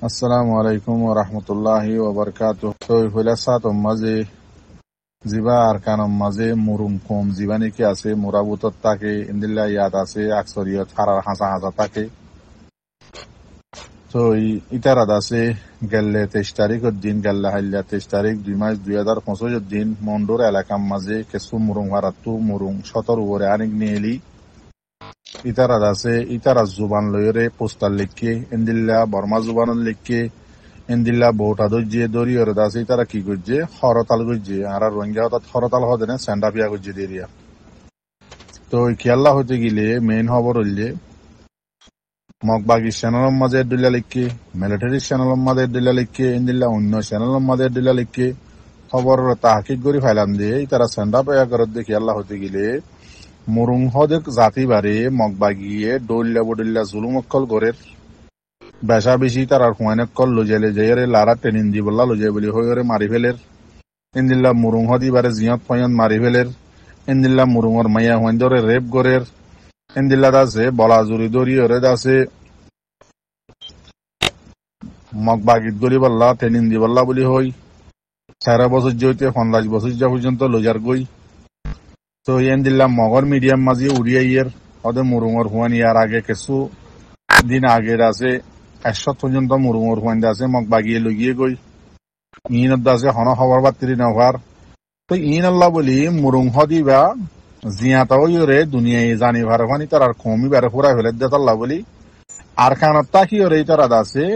আসসালামু আলাইকুম ওয়া রাহমাতুল্লাহি ওয়া বারাকাতুহু। তো হইলা সাতম মাঝে জিবা আরকানম মাঝে মুরুম কম জিবানি কি আছে মুরাবুতত তাকে ইন্দিল্লা ইয়াদ আছে আকসরিয়ত হারার হাসা হাসা তাকে। তো ইতারাদ আছে গেলে 23 তারিখের দিন গেল্লা হাইল্লা 23 তারিখ 2 মাস 2025 দিন মন্ডোর এলাকার মাঝে কিছু মুরুং হারাতু মুরুং শতর উপরে আনিক নিয়েলি ইতারাদ আছে ইতারাজ জুবান লয়রে পোস্টার লিখকে ইন্দিল্লা বর্মা জুবান লিখকে ইন্দিল্লা বোটা দর্জে দড়ি ওরে দাসে তারা কি করছে হরতাল করছে আর রোহিঙ্গা হঠাৎ হরতাল হতে না স্যান্ডাপিয়া করছে দেরিয়া। তো খেয়াল্লা হতে গেলে মেইন খবর হইলে মগবাগি চ্যানেলের মাঝে ডিলা লিখকে মিলিটারি চ্যানেলের মাঝে ডিলা লিখকে ইন্দিল্লা অন্য চ্যানেলের মাঝে ডিলা লিখকে খবর তাহাকিক করে ফাইলাম দিয়ে তারা স্যান্ডাপিয়া করে দিয়ে খেয়াল্লা হতে গেলে মুরুং হদে জাতি বারে মগবাগিয়ে ডইল্লা বডিল্লা জুলুম অক্কল করে বেশা বেশি তার আর হুয়ানে কল লুজাইলে যাইরে লারা ট্রেনিং দি বললা লুজাই বলি হইরে মারি ফেলের ইন্দিল্লা মুরুং হদি বারে জিয়ত পয়ন মারি ফেলের ইন্দিল্লা মুরুঙর মাইয়া হুয়ান ধরে রেপ গরের ইন্দিল্লা দাসে বলা জুরি দরি ওরে দাসে মগবাগিত গলি বললা ট্রেনিং দি বললা বলি হই 13 বছর জইতে 15 বছর যা পর্যন্ত লুজার গই। তো ইন্দিল্লা মগর মিডিয়াম মাঝি উড়িয়াইয়ের হদে মুরুঙর হুয়ান ইয়ার আগে কিছু দিন আগের আছে 100 পর্যন্ত মুরুঙর হুয়ান আছে মগবাগিয়ে লুগিয়ে গই ইনত আছে হন খবর বাতিরি নভার। তো ইন আল্লাহ বলি মুরুং হদি বা জিয়াতাও ইরে দুনিয়ায় জানি ভারে ফানি তার আর কমি বারে ফুরা ফেলে দেতাল্লাহ বলি আর খানত তাকি ওরে তারা দাসে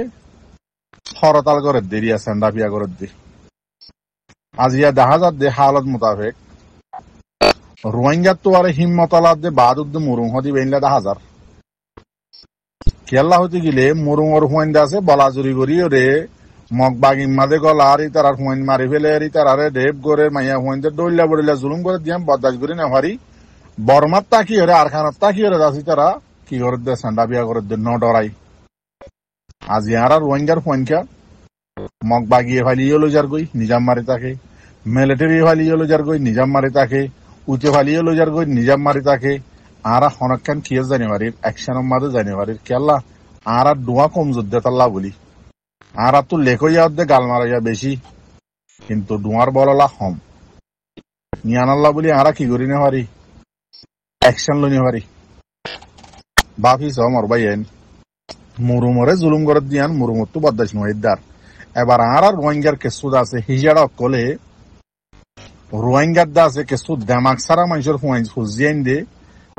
হরতাল করে দেরিয়া সেন্ডাপিয়া করে দি আজিয়া দেখা যাত দে হালত মোতাবেক রোহিঙ্গা তো আর হিম্মত আলাদ দে বাদুদ মুরুং হদি বেইনলা 10,000 কেল্লা হতে গেলে মুরুঙর হুয়াইন আছে বলাজুরি করি ওরে মগবাগি মাঝে গল আর তার হুয়াইন মারি ফেলে তার রেপ করে মাইয়া হুয়াইন ডইলা বড়িলা জুলুম করে দিয়াম বদাস করি না হারি বর্মার তাকি হরে আর খানার তাকি হরে দাসি তারা কি করে দে সান্ডা বিয়া করে দে ন ডরাই আজি আর রোহিঙ্গার হুয়াইনকা মগবাগিয়ে ফালিয়ে লোজার গই নিজাম মারি তাকে মিলিটারি ফালিয়ে লোজার গই নিজাম মারি তাকে উঁচে ফালিয়ে লোজার গই নিজাম মারি তাকে আর হনকান কিয়ে জানুয়ারির অ্যাকশনের মাঝে জানুয়ারির কেল্লা আর ডুয়া কম যুদ্ধে তাল্লা বলি আর তো লেখইয়া দে গাল মারাইয়া বেশি কিন্তু ডুয়ার বললা হম নিয়ানাল্লাহ বলি আর কি করি না পারি অ্যাকশন লইনি পারি বাফিস মর বাইন মুরুমরে জুলুম করে দিয়ান মুরুমর তো বদাস নইদার এবার আর রোহিঙ্গার কেসুদ আছে হিজাড়া কলে রোহিঙ্গার দা আছে কেসুদ দেমাক সারা মানুষের ফুজিয়াইন দে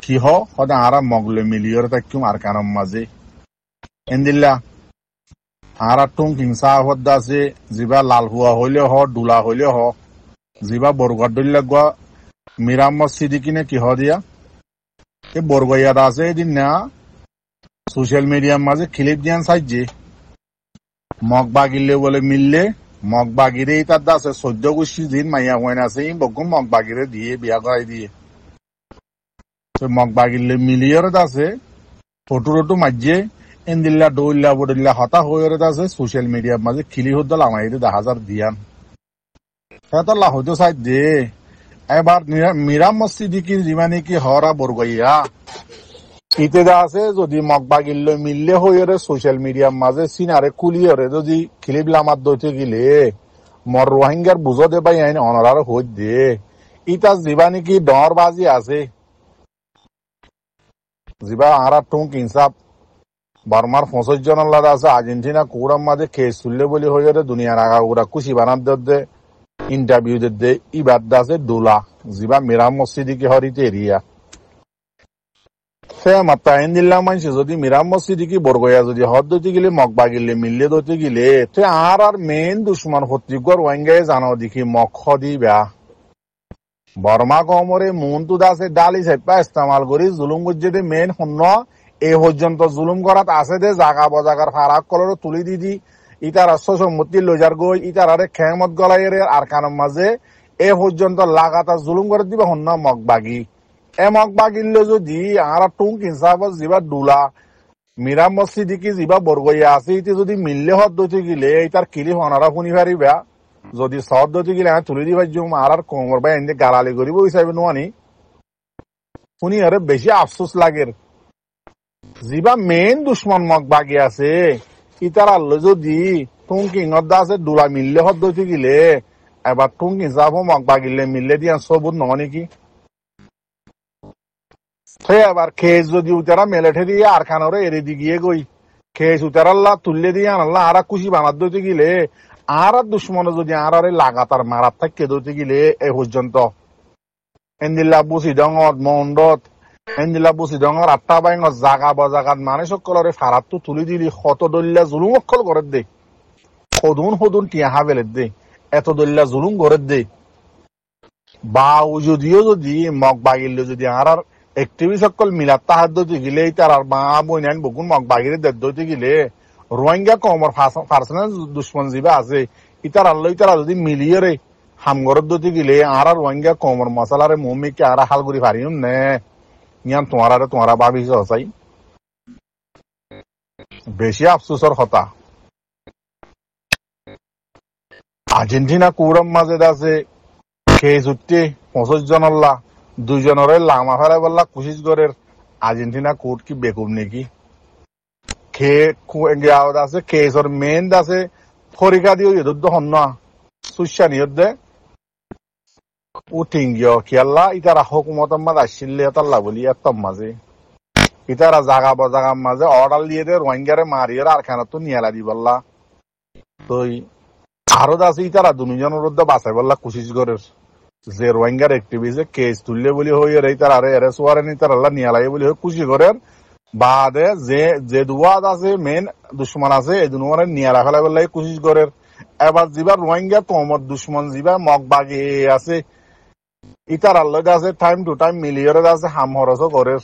কি হদা আর মগলে মিলিয়র তাকিম আর কানম মাঝে এন্দিল্লা আর টুং হিংসা হদ্দা আছে যিবা লাল হুয়া হইলে ডুলা হইলে যিবা বরগড় দলিয়া গোয়া মিরাম মসজিদি কিনে কি দিয়া এই বরগয়াত আছে এদিন না সোশ্যাল মিডিয়ার মাঝে ক্লিপ দিয়ান সাইজে মগবাগিলে বলে মিললে মগবাগিরে তার দাসে 14 গোষ্ঠী দিন মাইয়া হইন আছে বগুম মগবাগিরে দিয়ে বিয়া করাই দিয়ে মগবাগিলে মিলিয়র আছে ফটো টটো মাঝে ইন্দিল্লা ডইল্লা বডিল্লা হতা হয়ে আছে সোশ্যাল মিডিয়ার মাঝে খিলি হদ্দাল আমাই 10,000 দিয়ান হেতল্লা হয়তো সাইড দে এবার মিরাম মসজিদি কি যিমানে কি হরা বরগইয়া ইতে দা আছে যদি মগবাগিল মিললে হয়ে সোশ্যাল মিডিয়ার মাঝে সিনারে কুলিয়রে যদি খিলিপ লামাত দইতে গেলে মর রোহিঙ্গার বুঝো দে পাই আইন অনরার হই দে ইতা যিবানি কি ডর বাজি আছে যিবা আর টুং ইনসাফ বর্মার 25 জন আল্লাহ আছে আর্জেন্টিনা কোরাম মাঝে কেস চললে বলি হয়ে দুনিয়ার আগা ওরা খুশি বানাত দে ইন্টারভিউ দে ইবাদ আছে ডোলা যিবা মিরাম মসজিদি কি হরিতে এরিয়া সে মাত্রা দিল্লা মানছে যদি মিরাম মসজিদি কি বরগয়া যদি হদ দইতে গেলে মগবাগিলে মিললে দইতে গেলে তে আর মেন দুশ্মন হত্রিগর ওয়াঙ্গায় জানো দেখি মখ দিবা বর্মা কমরে মন্তু দাসে ডালি সেপা ইস্তেমাল করি জুলুম করছে মেন শূন্য এই পর্যন্ত জুলুম করাত আছে দে জাগা বজাগার ফারাক কলর তুলি দি ইটার সম্মতি লজার গই ইটার খেমত গলাই আর কানের মাঝে এ পর্যন্ত লাগাতার জুলুম করে দিবা শূন্য মগবাগি এ মগবাগিল যদি আর টুং হিসাব যিবা ডুলা মিরাম মসজিদি কি যিবা বরগইয়া আছে ইতি যদি মিললে হদ দইতে গেলে ইটার কিলি হনারা শুনি পারিবা যদি সদ দইতে গেলে তুলি দিবা জুম আর কোমর বাই এনে গালালি করিব হিসাবে নোয়ানি শুনি আরে বেশি আফসোস লাগে যিবা মেইন দুশ্মন মগবাগি আছে ইতার আল্লো যদি টুঙ্কিং আছে ডুলা মিললে হদ দইতে গিলে এবার টুঙ্কি যাব মগ বাগিলে মিললে দিয়া সবুত নয় নাকি এবার খেজ যদি উতারা মেলেঠে দিয়ে আর খানোরে এড়ে দি গিয়ে গই খেজ উতারাল্লা তুললে দিয়ে আনাল্লা আর খুশি বানাত দইতে গিলে আর দুশ্মনে যদি আর লাগাতার মারাত থাকে দইতে গিলে এ পর্যন্ত এন্দিল্লা বুসি ডঙত মন্ডত এন্দিল্লা বুসি ডঙর আটটা বাইঙত জাগা বজাগাত মানে সকলরে ফারাতটো তুলি দিলি কত দল্লা জুলুম অক্ষল করে দে সদুন টিয়াহা বেলের দে এত দল্লা জুলুম করে দে বাউ যদিও যদি মগ বাগিলে যদি আর একটিভি সকল মিলাত তাহার দইতে গিলে তার আর মা বইনান বকুন মগ বাগিরে দইতে গিলে রোহিঙ্গা কমর পার্সোনাল দুশ্মন জিবা আছে ইতার আল্লাহ ইতারা যদি মিলিয়ে রে হামগরত দইতে গিলে আর রোহিঙ্গা কমর মশলারে মমিকে আর হালগুড়ি পারিম নে ইয়ান তোমারা ভাবিস চাই বেশি আফসোসর কথা আর্জেন্টিনা কৌরম মাঝে আছে খেয়ে উঠতে 25 জনল্লা 2 জনরে লামা ফেলাই বললা কুশিস গরের আর্জেন্টিনা কোর্ট কি বেকুব নাকি খেয়ে আছে কেসর মেন আছে ফরিকা দিও যুদ্ধ হন না সুশানি দে উঠিঙ্গিয় খেয়াল্লা ইতারা হকুমত মাঝ আসছিলে তাল্লা বলি এত মাঝে ইতারা জাগা বজাগার মাঝে অর্ডার দিয়ে দে রোহিঙ্গারে মারিয়ে আর খানা তো নিয়ালা দি বললা তো আরো আছে ইতারা দুজনের মধ্যে বাঁচাই বললা কুশিস গরের যে রোহিঙ্গার একটিভিজে কেস তুললে বলি হই রে তার আরে এরে সোয়ারে নি তার আল্লাহ নিয়ালাই বলি হই কুশি করেন বাদে যে দুয়াদ আছে মেন দুশ্মন আছে এই দুনুয়ারে নিয়ালা ফেলাই বললাই কুশিস করেন এবার যিবা রোহিঙ্গা তোমর দুশ্মন যিবা মগ বাগে আছে ইতার আল্লাহ আছে টাইম টু টাইম মিলিয়রে আছে হাম হরসও করে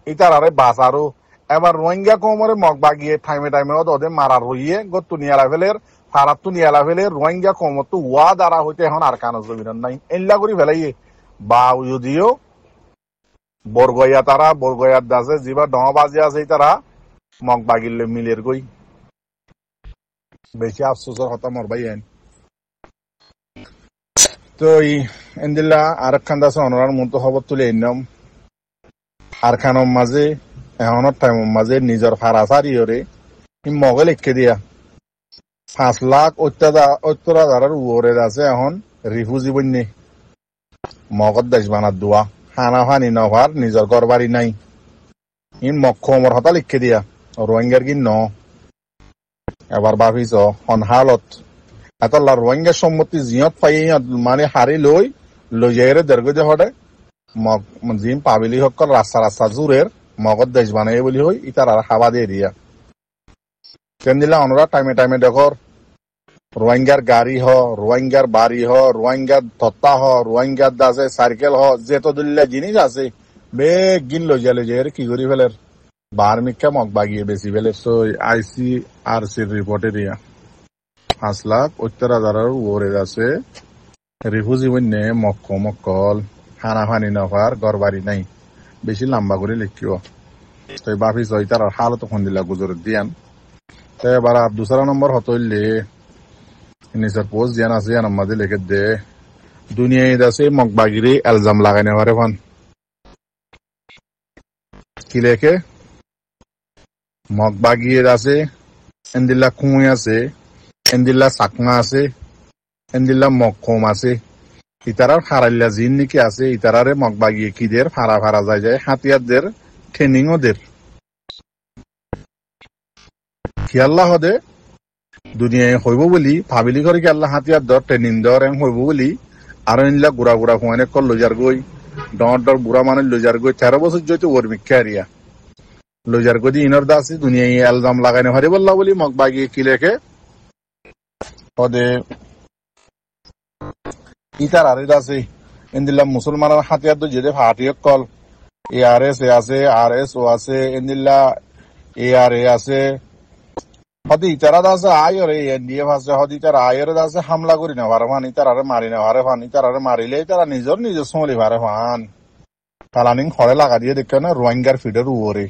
ইতার আরে বাঁচারও এবার রোহিঙ্গা কোমরে মগ বাগিয়ে টাইমে ওদের মারার হইয়ে গত্তু নিয়ালা ফেলের ফারাতু নিয়ালা ফেলে রোহিঙ্গা কমতো ওয়া দ্বারা হইতে এখন আর কানো জমিন নাই এল্লা করি ফেলাইয়ে বা যদিও বরগয়ার দাসে যিবা ডবাজি আছে তারা মগ বাগিলে মিলের গই বেশি আফসোসর হতা মর ভাই তো এন্দিল্লা আর খান দাসে অনরার মতো খবর তুলে এনম আর খানোর মাঝে এখনের টাইমের মাঝে নিজের ফারাসারিয়রে মগে লিখে দিয়া 5 লাখ 70,000 উপরে আছে এখন রিফিউজি বন্যে মগত দেশ বানার দোয়া হানা হানি নভার নিজের ঘর বাড়ি নাই ইন মক্ষমর হতা লিখে দিয়া রোহিঙ্গার কি ন এবার ভাবিছ হন হালত এতলা রোহিঙ্গার সম্মতি জিয়ত পাই মানে হারি লই যাইরে দেড়গজে হটে মগ জিম পাবিলি সকল রাস্তা জুরের মগত দেশ বানাই বলি হই ইতার আর হাবা দিয়ে দিয়া কেন দিলা অনরা টাইমে দেখর রোহিঙ্গার গাড়ি রোহিঙ্গার বাড়ি রোহিঙ্গার তত্তা রোহিঙ্গার দাসে সাইকেল যেত দিল্লা জিনিস আছে বেগ গিন লইয়া কি করি ফেলের বার মিক্ষা মগ বাগিয়ে বেশি ফেলে ICRCর রিপোর্টে দিয়া 5,70,000 উপরে আছে রিফিউজি বন্যে মক্কল হানাহানি নভার ঘর বাড়ি নাই বেশি লম্বা করে লিখিও তো ভাবিস তার হালত কোন দিলা গুজর দিয়ান তো এবার দুসরা নম্বর হতইলে নিজের পোস্ট দিয়ান আছে আমাদের লিখে দে দুনিয়ায় আছে মগ বাগিরে এলজাম লাগাই নেওয়ারে ভান কি লেখে মগ বাগিয়ে আছে এন্দিল্লা খুঁই আছে এন্দিল্লা চাকমা আছে এন্দিল্লা মক্ষম আছে ইতারার ফারাইল্লা জিন নাকি আছে ইতারারে মগ বাগিয়ে কিদের ফারা যায় হাতিয়ারদের ট্রেনিং ওদের কি আল্লাহ হদে দুনিয়ায় হইব বলি ভাবিলি করে কি আল্লাহ হাতিয়ার দর ট্রেনিং দর হইব বলি আর ইনলা গুড়া খুঁয়ানে কল লইজার গই ডর বুড়া মানে লইজার গই 13 বছর জয়তো ওর মিক্ষারিয়া লইজার গদি ইনর দাসি দুনিয়ায় এলজাম লাগাইনে হারি বললা বলি মগ বাগিয়ে কি লেখে হদে ইতার আরে আছে এন্দিল্লা মুসলমানের হাতিয়ার তো যেতে ফাটিয়ে কল ARS আছে RSO আছে এন্দিল্লা ARA আছে হদি ইতারা আছে আয়রে NDF আছে হদি ইতারা আয়রে আছে হামলা করি না পারে ফান ইতার আরে মারি না পারে ফান ইতার আরে মারিলে তারা নিজের সমলি পারে ফান কালানিং হরে লাগা দিয়ে দেখে না রোহিঙ্গার ফিডের উপরে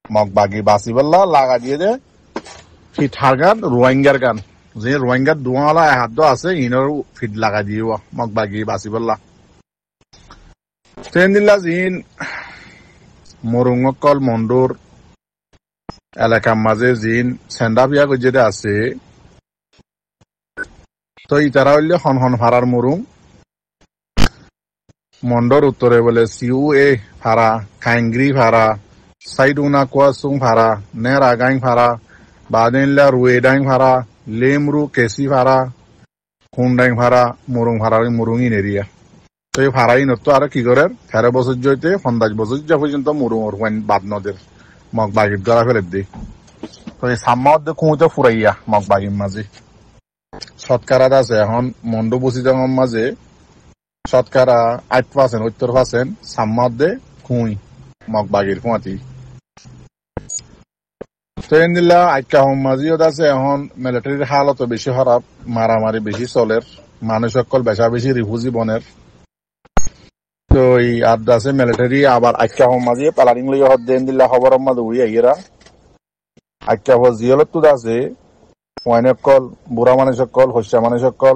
মগ বাগি বাসি বললা লাগা দিয়ে দে ফিট হারগান রোহিঙ্গার গান যে রোহিঙ্গার দুয়ালা হাত আছে ইনর ফিট লাগা দিয়ে মগ বাগি বাসি বললা ট্রেন দিল্লা জিন মরুঙ্গকল মন্ডুর এলাকার মাঝে জিন সেন্ডাপিয়া গজ্জেদে আছে তো ইতারা হইলে হন হন ফারার মুরুং মন্ডর উত্তরে বলে সিউ এ ফারা খাইংগ্রি ফারা সাইডুনা কোয়াসুং ফারা নের আগাইং ফারা বাদেনলা রুয়েডাইং ফারা লেমরু কেসি ফারা খুন্ডাইং ফারা মুরুং ফারা মুরুং ইনেরিয়া তো এই ফারাই নতো আর কি করে 13 বছর জয়তে 50 বছর যা পর্যন্ত মুরুং ওর বাদ নদের মগ বাগির গলা ফেলে দিই তো এই সাম্মাদ কুঁতে ফুরাইয়া মগ বাগির মাঝে শতকরা আছে এখন মন্ড বসি জঙ্গম মাঝে শতকরা 8% 70% সাম্মাদে কুঁই মগ বাগির কুঁয়াতি তো এনদিল্লা আইকা হম মাঝিও আছে এখন মিলিটারির হালত বেশি খারাপ মারামারি বেশি চলের মানুষ সকল বেশা বেশি রিফুজি বনের তো এই আদ আছে মিলিটারি আবার আইকা হম মাঝি পালারিং লইয়া হদ দেন দিল্লা খবর মাঝে উই আইয়েরা আইকা হজ জিয়লত তো আছে ওয়াইনকল বুড়া মানুষ সকল হস্যা মানুষ সকল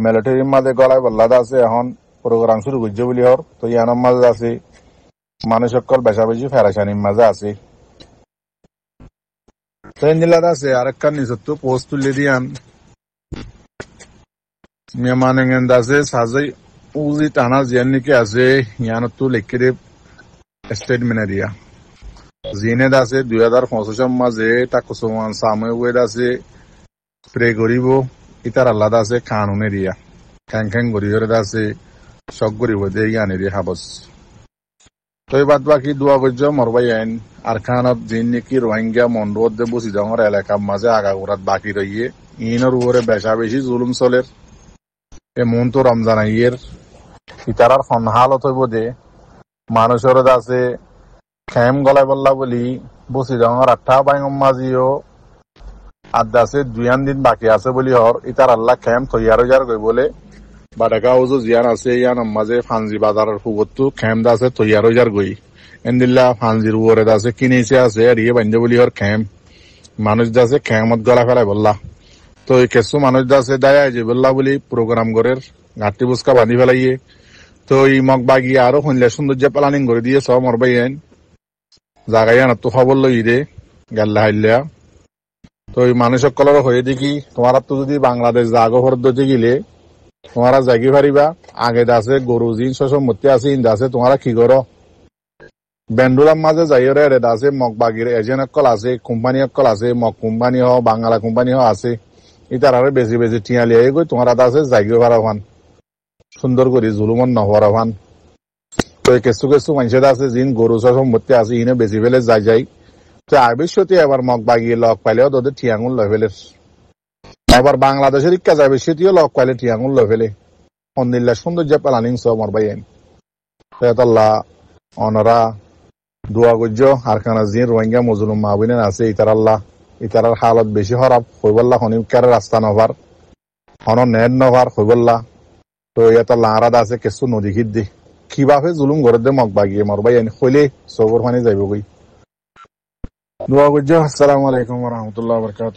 মিলিটারির মাঝে গলায় বল্লাদ আছে এখন প্রোগ্রাম শুরু করছে বলি হর তো ইয়ানোর মাঝে আছে মানুষ সকল বেশা বেশি ফেরাসানির মাঝে আছে তো এনদিল্লাদ আছে আরেকটা নিজত্ব পোস্ট তুলে দিয়ান মেমানেন আছে সাজে উজি টানা জিয়ান নাকি আছে ইয়ানত তো লেখকে দে স্টেটমেন্ট দিয়া জিনে আছে 2025 মাঝে তাকুসমান সামে ওয়েদ আছে স্প্রে করিব ইতার আল্লাহ আছে কানুনে দিয়া খ্যাং খ্যাং গরিহরে আছে সব গরিব দে ইয়ানে দিয়ে হাবস তো এই বাদ বাকি দোয়া গজ্জ মরবাই আইন আর খানত জিন নাকি রোহিঙ্গা মন্ডদ দে বসি জঙ্গর এলাকার মাঝে আগাগোড়াত বাকি রইয়ে ইনর উপরে বেশা বেশি জুলুম চলের এমন তো রমজান আইয়ের ইতারার খন হালত হইব দে মানুষের আছে খেম গলায় বললা বলি বসি জঙ্গর 8 বাইঙ্গম মাঝিও আদা আছে 2 দিন বাকি আছে বলি হর ইতার আল্লাহ খেম তৈয়ার যার কই বলে বাডাকা ওজো জিয়ান আছে ইয়ান মাঝে ফানজি বাজারের ফুগতু খেম দা আছে তৈয়ার যার গই এন্দিল্লা ফানজির উপরে আছে কিনেছে আছে আর ইয়ে বান্ধে বলি হর খেম মানুষ দাসে খেমত গলা ফেলায় বললা তো এই কিছু মানুষ দাসে দায় যে বললা বলি প্রোগ্রাম করের ঘাটতি বুসকা বাঁধি ফেলাইয়ে তো এই মগ বাগিয়ে আরো শুনলে সৌন্দর্য প্লানিং করে দিয়ে সব মরবাই আইন জাগাই আন তো খবর লই রে গাল্লা হাইল্লা তো এই মানুষ সকলের হয়ে দেখি তোমার তো যদি বাংলাদেশ জাগো হরদতে গেলে তোমারা জাগি পারিবা আগে দাসে গরু জিন সম্মতি আছে ইন দাসে তোমারা কি করো বেন্ডুলার মাঝে যাইরে রে দাসে মগ বাগির এজেন্ট অকল আছে কোম্পানি অকল আছে মগ কোম্পানি হ বাংলা কোম্পানি হ আছে ইতার আরে বেশি বেশি টিয়ালি আই গই তোমারা দাসে জাগি পারা ভান সুন্দর করে জুলুমন নহরা ভান তো কিছু কিছু মানুষের আছে জিন গরু সম্মতি আছে ইনে বেশি ফেলে যাই তো ভবিষ্যতে আবার মগ বাগিয়ে লক পাইলেও তোদের টিয়াঙ্গুল লয় ফেলে আবার বাংলাদেশের ইচ্ছা যাবে সেটিও লক পাইলে টিয়াঙ্গুল লয় ফেলে অন্দিল্লা সৌন্দর্য প্লানিং সব মরবাই আইন আল্লাহ অনরা দোয়া গজ্য আর খানা জিন রোহিঙ্গা মজলুম মাহবিনেন আছে ইতার আল্লাহ ইতারার হালত বেশি খারাপ হইবল্লা হনিকার রাস্তা নভার হন নেট নভার হইবল্লা তো ইয়াত আল্লাহ আরাদ আছে কিছু নদী খিদ দি কিভাবে জুলুম ঘর দে মগ বাগিয়ে মরবাই আইন হইলে সবর পানি যাইব গই দোয়া গজ্য আসসালামু আলাইকুম ওয়া রাহমাতুল্লাহি ওয়া বারাকাতুহু।